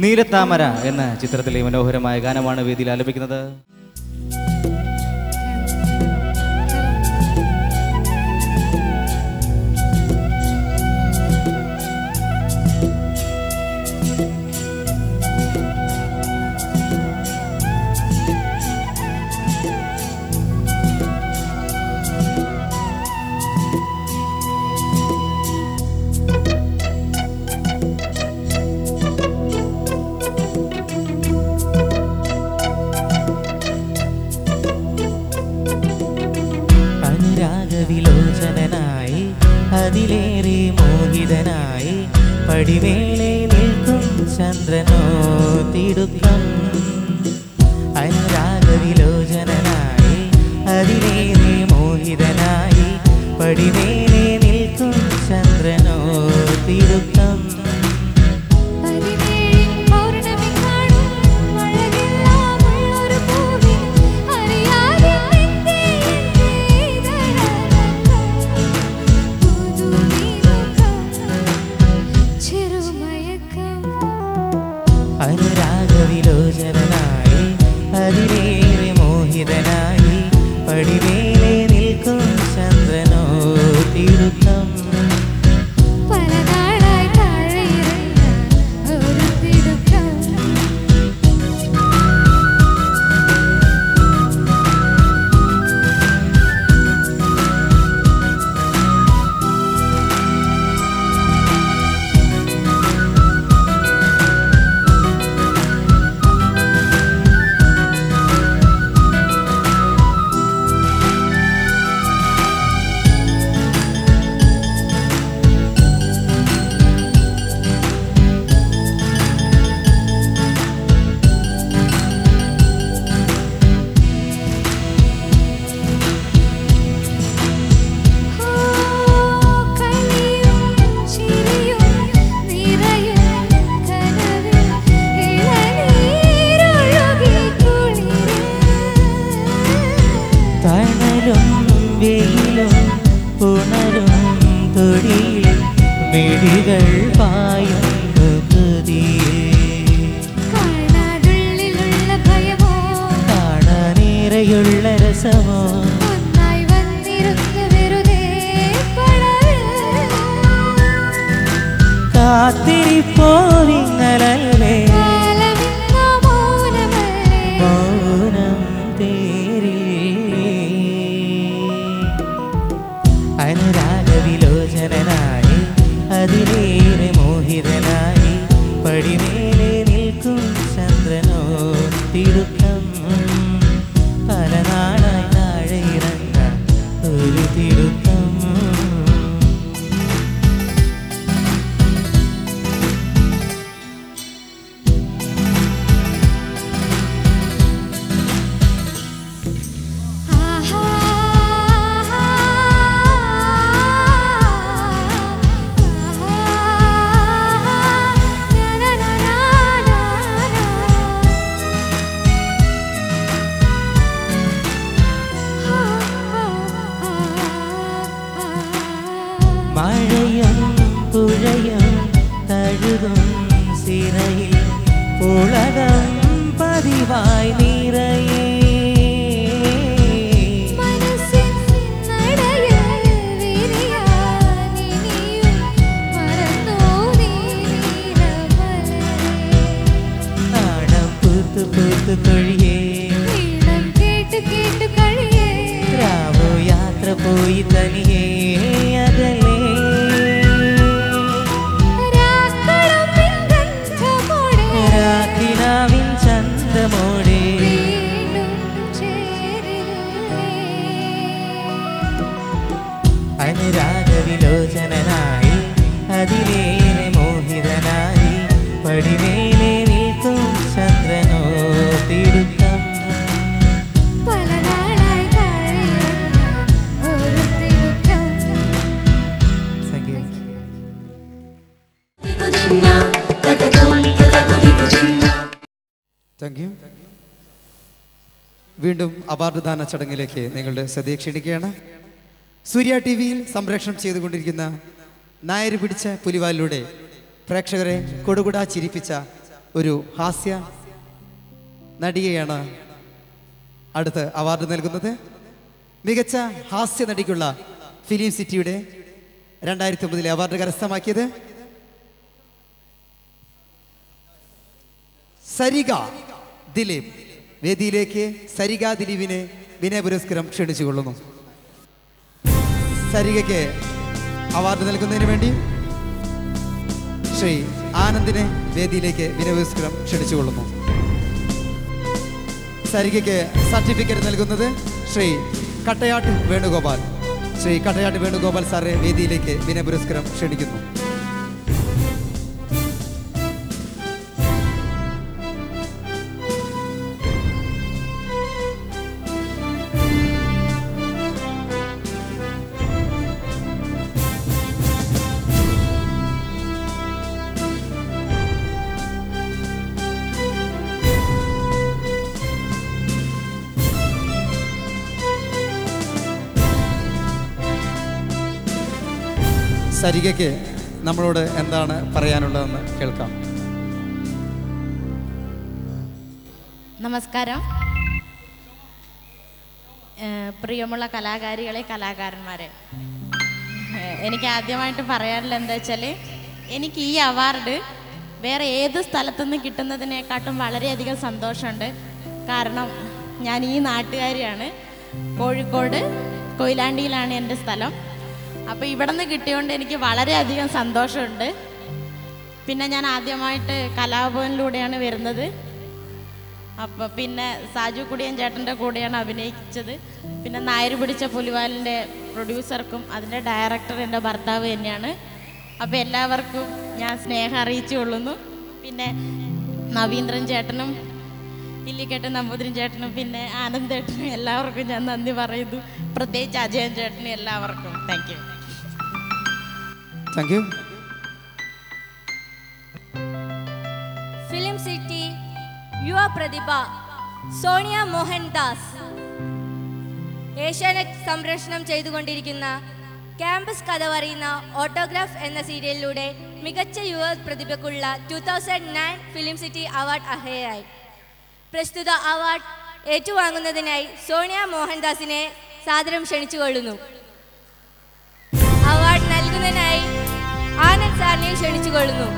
നീലത്താമര എന്ന ചിത്രത്തിലെ മനോഹരമായ ഗാനമാണ് വേദിയിൽ ആലപിക്കുന്നത്. വിലോചനായി അതിലേറെ മോഹിതനായി പടിമേലെ നിൽക്കും ചന്ദ്രനോ തിടുക്കം. അനുരാഗവിലോചനായി അതിലേറെ മോഹിതനായി പടിമേലെ നിൽക്കും ചന്ദ്രനോ തിടുക്കം. അനുരാഗവിലോചനായി അതിലേറെ മോഹിതനായി പടിമേലെ നിൽക്കും ചന്ദ്രനോ തിടുക്കം. വെയിലും ഉണരും തൊടിയിൽ മിഴികൾ പായുന്നു ഹൃദിയിൽ. കാണാനുള്ളിലുള്ള ഭയമോ കാണാനേറെയുള്ള രസമോ ഒന്നായി വന്നിരുന്ന് വെറുതെ കാത്തിരിപ്പോ നിങ്ങളല്ലേ മൗനം തേരി. അനുരാഗവിലോചനായി അതിലേറെ മോഹിതനായി പടിമേലെ നിൽക്കും ചന്ദ്രനോ തിടുക്കം. പല നാളായി താഴെ ഇറങ്ങാൻ ഒരു തിടുക്കം. മഴയും പുഴയും തഴുകും സിരയിൽ പുളകം പതിവായി നിറയേ. നാണം പൂത്തു പൂത്തു കൊഴിയേ രാവോ യാത്ര പോയി തനിയേ അതല്ലേ. രാത്രിനാവിൻ ചന്തമോടെ അനുരാഗവിലോചനായി അതിലേറെ മോഹിതനായി പടിമേലെ നിൽക്കും താങ്ക് യു. വീണ്ടും അവാർഡ് ദാന ചടങ്ങിലേക്ക് നിങ്ങളുടെ ശ്രദ്ധയെ ക്ഷണിക്കുകയാണ്. സൂര്യ ടി വിയിൽ സംപ്രേഷണം ചെയ്തുകൊണ്ടിരിക്കുന്ന നായര് പിടിച്ച പുലിവാലിലൂടെ പ്രേക്ഷകരെ കൊടുകുടാ ചിരിപ്പിച്ച ഒരു ഹാസ്യ നടിയെയാണ് അടുത്ത് അവാർഡ് നൽകുന്നത്. മികച്ച ഹാസ്യ നടിക്കുള്ള ഫിലിം സിറ്റിയുടെ 2009 അവാർഡ് കരസ്ഥമാക്കിയത് സരിക ദിലീപ്. വേദിയിലേക്ക് സരിക ദിലീപിനെ വിനയ പുരസ്കാരം ക്ഷണിച്ചുകൊള്ളുന്നു. സരികയ്ക്ക് അവാർഡ് നൽകുന്നതിന് വേണ്ടി ശ്രീ ആനന്ദിനെ വേദിയിലേക്ക് വിനയ പുരസ്കാരം ക്ഷണിച്ചുകൊള്ളുന്നു. സരികയ്ക്ക് സർട്ടിഫിക്കറ്റ് നൽകുന്നത് ശ്രീ കട്ടയാട്ട് വേണുഗോപാൽ. ശ്രീ കട്ടയാട്ട് വേണുഗോപാൽ സാറെ വേദിയിലേക്ക് വിനയ പുരസ്കാരം ക്ഷണിക്കുന്നു. സരികയ്ക്ക് നമ്മളോട് എന്താണ് പറയാനുള്ളതെന്ന് കേൾക്കാം. നമസ്കാരം. പ്രിയമുള്ള കലാകാരികളെ, കലാകാരന്മാരെ, എനിക്ക് ആദ്യമായിട്ട് പറയാനുള്ളത് എന്താ വെച്ചാൽ, എനിക്ക് ഈ അവാർഡ് വേറെ ഏത് സ്ഥലത്തുനിന്ന് കിട്ടുന്നതിനെക്കാട്ടും വളരെയധികം സന്തോഷമുണ്ട്. കാരണം ഞാൻ ഈ നാട്ടുകാരിയാണ്. കോഴിക്കോട് കൊയിലാണ്ടിയിലാണ് എൻ്റെ സ്ഥലം. അപ്പോൾ ഇവിടെ നിന്ന് കിട്ടിയോണ്ട് എനിക്ക് വളരെയധികം സന്തോഷമുണ്ട്. പിന്നെ ഞാൻ ആദ്യമായിട്ട് കലാഭവനിലൂടെയാണ് വരുന്നത്. അപ്പോൾ പിന്നെ സാജു കുടിയൻ ചേട്ടൻ്റെ കൂടെയാണ് അഭിനയിച്ചത്. പിന്നെ നായര് പിടിച്ച പുലിവാലിൻ്റെ പ്രൊഡ്യൂസർക്കും അതിൻ്റെ ഡയറക്ടർ എൻ്റെ ഭർത്താവ് തന്നെയാണ്. അപ്പോൾ എല്ലാവർക്കും ഞാൻ സ്നേഹം അറിയിച്ചു കൊള്ളുന്നു. പിന്നെ നവീന്ദ്രൻ ചേട്ടനും ഇല്ലിക്കെട്ട് നമ്പൂതിരൻ ചേട്ടനും പിന്നെ ആനന്ദ് ചേട്ടനും എല്ലാവർക്കും ഞാൻ നന്ദി പറയുന്നു. പ്രത്യേകിച്ച് അജയൻ ചേട്ടനും എല്ലാവർക്കും thank you. Thank you. Film city യുവ പ്രതിഭ സോണിയ മോഹൻദാസ് ഏഷ്യാനെറ്റ് സംപ്രേഷണം ചെയ്തുകൊണ്ടിരിക്കുന്ന ക്യാമ്പസ് കഥ പറയുന്ന ഓട്ടോഗ്രാഫ് എന്ന സീരിയലിലൂടെ മികച്ച യുവ പ്രതിഭയ്ക്കുള്ള 2009 ഫിലിം സിറ്റി അവാർഡ് അർഹയായി. പ്രസ്തുത അവാർഡ് ഏറ്റുവാങ്ങുന്നതിനായി സോണിയ മോഹൻദാസിനെ സാദരം ക്ഷണിച്ചുകൊള്ളുന്നു. അവാർഡ് നൽകുന്നതിനായി ആനന്ദ് സാറിനെ ക്ഷണിച്ചുകൊള്ളുന്നു.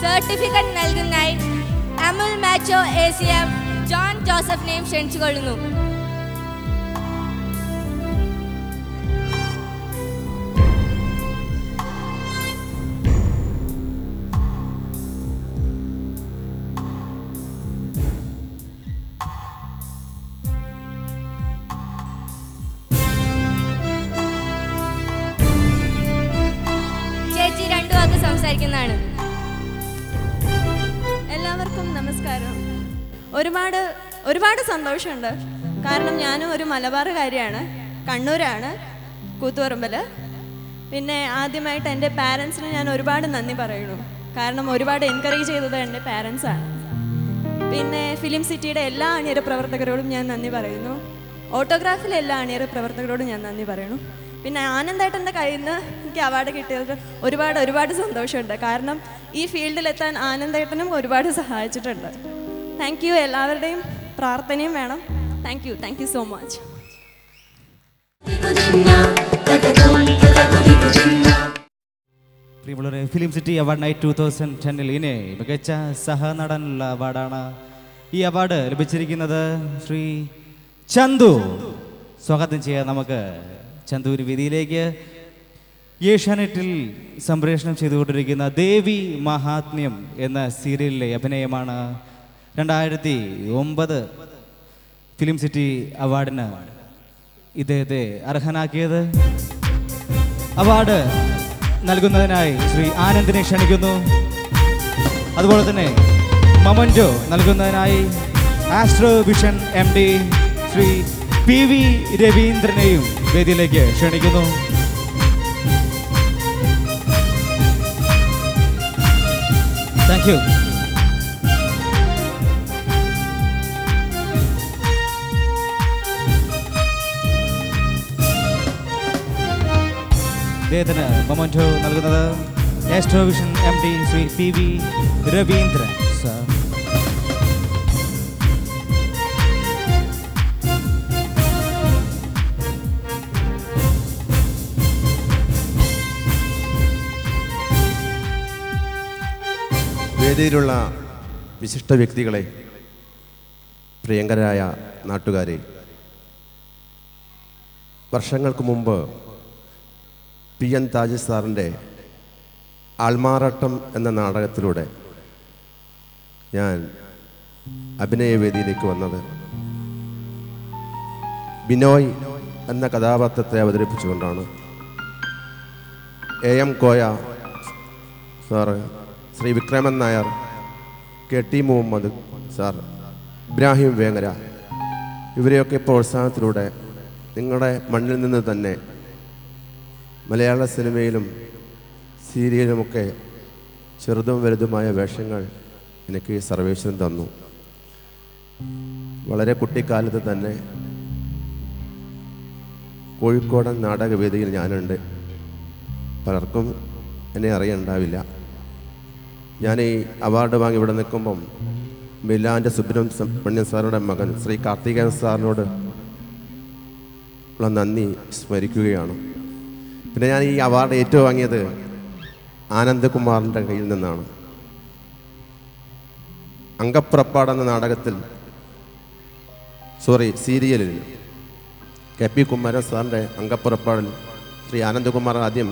സർട്ടിഫിക്കറ്റ് നൽകുന്നതിനായി അമുൽ മാച്ചോ ACM ജോൺ ജോസഫിനെയും ക്ഷണിച്ചുകൊള്ളുന്നു. ചേച്ചി രണ്ടു വാക്ക് സംസാരിക്കുന്നതാണ്. എല്ലാവർക്കും നമസ്കാരം. ഒരുപാട് സന്തോഷമുണ്ട്. കാരണം ഞാനും ഒരു മലബാറുകാരിയാണ്, കണ്ണൂരാണ്, കൂത്തുപറമ്പിൽ. പിന്നെ ആദ്യമായിട്ട് എൻ്റെ പാരൻസിന് ഞാൻ ഒരുപാട് നന്ദി പറയുന്നു. കാരണം ഒരുപാട് എൻകറേജ് ചെയ്തത് എൻ്റെ പാരൻസാണ്. പിന്നെ ഫിലിം സിറ്റിയുടെ എല്ലാ അണിയറ പ്രവർത്തകരോടും ഞാൻ നന്ദി പറയുന്നു. ഓട്ടോഗ്രാഫിലെ എല്ലാ അണിയറ പ്രവർത്തകരോടും ഞാൻ നന്ദി പറയുന്നു. പിന്നെ ആനന്ദേട്ടൻ്റെ കയ്യിൽ നിന്ന് എനിക്ക് അവാർഡ് കിട്ടിയത് ഒരുപാട് സന്തോഷമുണ്ട്. കാരണം ഈ ഫീൽഡിലെത്താൻ ആനന്ദേട്ടനും ഒരുപാട് സഹായിച്ചിട്ടുണ്ട്. Thank you. എല്ലാവരുടെയും പ്രാർത്ഥനയും വേണം. Thank you so much. പ്രിയമുള്ളവരെ, ഫിലിം സിറ്റി അവാർഡ് നൈറ്റ് 2010 ഇനി മികച്ച സഹനടനുള്ള അവാർഡാണ്. ഈ അവാർഡ് ലഭിച്ചിരിക്കുന്നത് ശ്രീ ചന്തു. സ്വാഗതം ചെയ്യാം നമുക്ക് ചന്തുവിന് വേദിയിലേക്ക്. ഏഷ്യാനെറ്റിൽ സംപ്രേഷണം ചെയ്തുകൊണ്ടിരിക്കുന്ന ദേവി മഹാത്മ്യം എന്ന സീരിയലിലെ അഭിനയമാണ് 2009 ഫിലിം സിറ്റി അവാർഡിന് ഇദ്ദേഹത്തെ അർഹനാക്കിയത്. അവാർഡ് നൽകുന്നതിനായി ശ്രീ ആനന്ദിനെ ക്ഷണിക്കുന്നു. അതുപോലെ തന്നെ മൊമന്റോ നൽകുന്നതിനായി astro vision MD Shri PV രവീന്ദ്രനെയും വേദിയിലേക്ക് ക്ഷണിക്കുന്നു. Thank you. ഇദ്ദേഹത്തിന് മൊമെന്റോ നൽകുന്നത് Astrovision MD Shri PV Raveendran sir. വേദിയിലുള്ള വിശിഷ്ട വ്യക്തികളെ, പ്രിയങ്കരായ നാട്ടുകാരെ, വർഷങ്ങൾക്ക് മുമ്പ് PN താജ് സാറിൻ്റെ ആൾമാറാട്ടം എന്ന നാടകത്തിലൂടെ ഞാൻ അഭിനയവേദിയിലേക്ക് വന്നത് ബിനോയ് എന്ന കഥാപാത്രത്തെ അവതരിപ്പിച്ചുകൊണ്ടാണ്. AM Koya sir, Shri Vikraman Nair, KT Muhammad sir, Ibrahim Vengara, ഇവരെയൊക്കെ പ്രോത്സാഹനത്തിലൂടെ നിങ്ങളുടെ മണ്ണിൽ നിന്ന് തന്നെ മലയാള സിനിമയിലും സീരിയലുമൊക്കെ ചെറുതും വലുതുമായ വേഷങ്ങൾ എനിക്ക് സർവേശ്വരൻ തന്നു. വളരെ കുട്ടിക്കാലത്ത് തന്നെ കോഴിക്കോടൻ നാടകവേദിയിൽ ഞാനുണ്ട്. പലർക്കും എന്നെ അറിയണ്ടാവില്ല. ഞാൻ ഈ അവാർഡ് വാങ്ങി ഇവിടെ നിൽക്കുമ്പം മിലാൻ്റെ സുബ്രഹ്മണ്യൻ സാറുടെ മകൻ ശ്രീ കാർത്തികേയൻ സാറിനോട് ഉള്ള നന്ദി സ്മരിക്കുകയാണ്. പിന്നെ ഞാൻ ഈ അവാർഡ് ഏറ്റുവാങ്ങിയത് ആനന്ദകുമാറിൻ്റെ കയ്യിൽ നിന്നാണ്. അങ്കപ്പുറപ്പാട് എന്ന നാടകത്തിൽ, സീരിയലിൽ KP കുമാരൻ സാറിൻ്റെ അങ്കപ്പുറപ്പാടിൽ ശ്രീ ആനന്ദകുമാർ ആദ്യം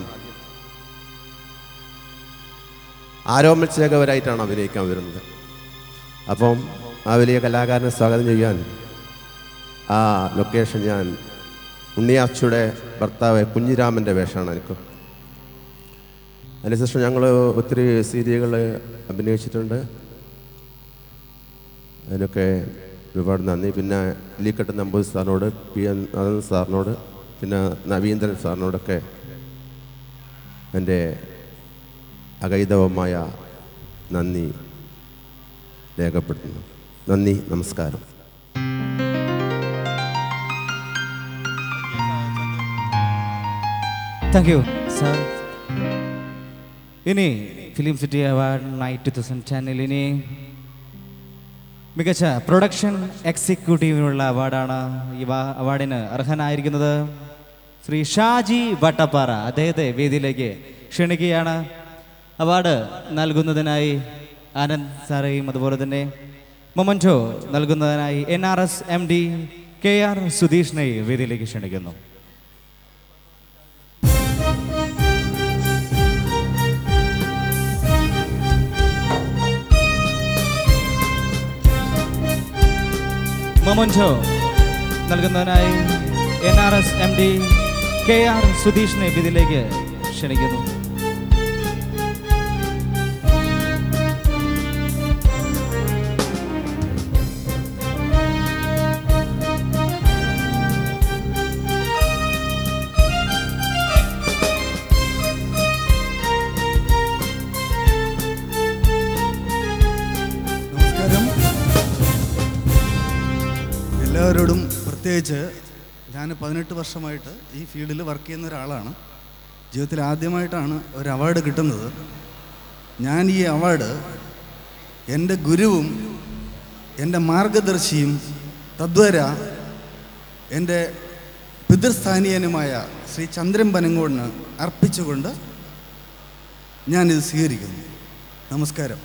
ആരോമൽ ചേകവരായിട്ടാണ് അഭിനയിക്കാൻ വരുന്നത്. അപ്പം ആ വലിയ കലാകാരനെ സ്വാഗതം ചെയ്യാൻ ആ ലൊക്കേഷൻ ഞാൻ ഉണ്ണിയാർച്ചയുടെ ഭർത്താവ് കുഞ്ഞിരാമൻ്റെ വേഷമാണ് എനിക്ക്. അതിനുശേഷം ഞങ്ങൾ ഒത്തിരി സീരിയലുകൾ അഭിനയിച്ചിട്ടുണ്ട്. അതിനൊക്കെ ഒരുപാട് നന്ദി. പിന്നെ ലീക്കട്ട് നമ്പൂതിരി സാറിനോട്, PN നാഥൻ സാറിനോട്, പിന്നെ നവീന്ദ്രൻ സാറിനോടൊക്കെ എൻ്റെ അഗൈതവമായ നന്ദി രേഖപ്പെടുത്തുന്നു. നന്ദി, നമസ്കാരം. Thank you sir. ഇനി ഫിലിം സിറ്റി അവാർഡ് നൈറ്റ് 2010 ഇനി മികച്ച പ്രൊഡക്ഷൻ എക്സിക്യൂട്ടീവിനുള്ള അവാർഡാണ്. ഈ അവാർഡിന് അർഹനായിരിക്കുന്നത് ശ്രീ ഷാജി വട്ടപ്പാറ. അദ്ദേഹത്തെ വേദിയിലേക്ക് ക്ഷണിക്കുകയാണ്. അവാർഡ് നൽകുന്നതിനായി ആനന്ദ് സാറേയും അതുപോലെ തന്നെ മൊമെന്റോ നൽകുന്നതിനായി NRS MD KR സുധീഷിനെ വേദിയിലേക്ക് ക്ഷണിക്കുന്നു. മൊമെന്റോ നൽകുന്നതിനായി NRS MD KR സുധീഷിനെ വേദിയിലേക്ക് ക്ഷണിക്കുന്നു. എല്ലാവരോടും പ്രത്യേകിച്ച് ഞാൻ 18 വർഷമായിട്ട് ഈ ഫീൽഡിൽ വർക്ക് ചെയ്യുന്ന ഒരാളാണ്. ജീവിതത്തിൽ ആദ്യമായിട്ടാണ് ഒരു അവാർഡ് കിട്ടുന്നത്. ഞാൻ ഈ അവാർഡ് എൻ്റെ ഗുരുവും എൻ്റെ മാർഗദർശിയും തദ്വര എൻ്റെ പിതൃസ്ഥാനീയനുമായ ശ്രീ ചന്ദ്രൻ പനങ്ങോടിന് അർപ്പിച്ചുകൊണ്ട് ഞാനിത് സ്വീകരിക്കുന്നു. നമസ്കാരം.